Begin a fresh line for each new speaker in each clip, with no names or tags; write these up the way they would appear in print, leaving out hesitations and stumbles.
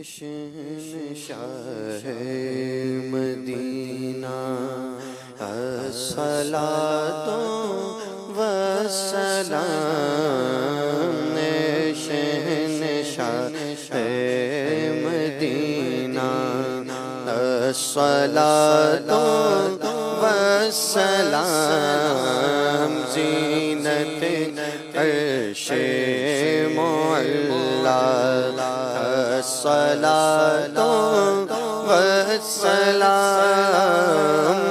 شہنشاہ مدینہ الصلاۃ والسلام شہنشاہ مدینہ الصلاۃ والسلام زینت عرش معلی الصلاۃ والسلام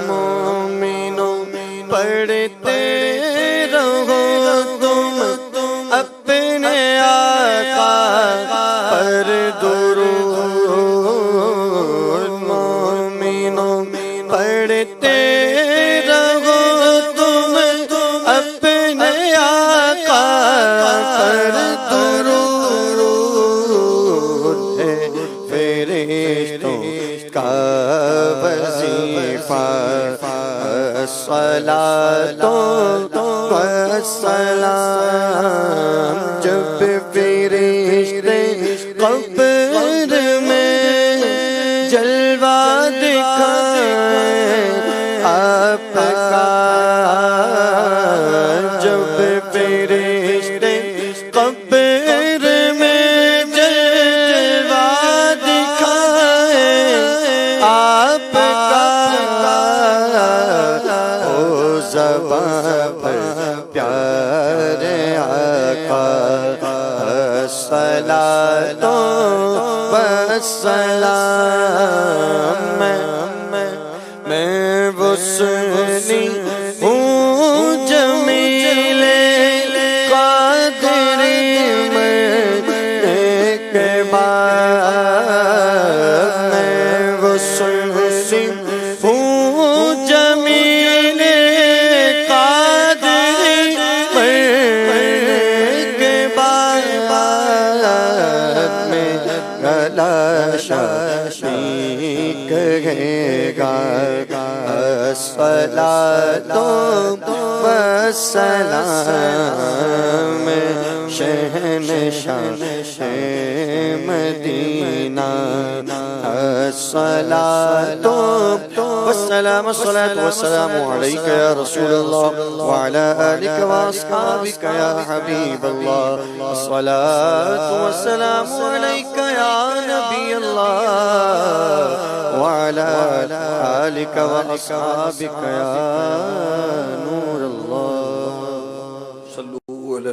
مومنوں پڑھتے رہو تم اپنے آقا پر درود مومنوں پڑھتے رہو تم اپنے آقا پر درود فرشتوں کا وظیفہ الصلاۃ والسلام جب فرشتے قبر میں جلوہ دکھائیں آپ کا جب فرشتے قبر میں جلوہ دکھائیں آپ کا او زبان پر پیارے آقا الصلاۃ والسلام میں وہ سنی ہوں جمیل قادری مرنے کے بعد میں وہ سنی ہوں جمیل قادری مرنے کے بعد میں گلا شاشی کہے گا الصلاۃ والسلام شہنشاہ مدینہ الصلاۃ والسلام الصلاۃ والسلام علیک یا رسول اللہ وعلی آلک واصحابک یا حبیب اللہ الصلاۃ والسلام علیک یا نبی اللہ وعلى آلك وأصحابك يا نور الله صلوا على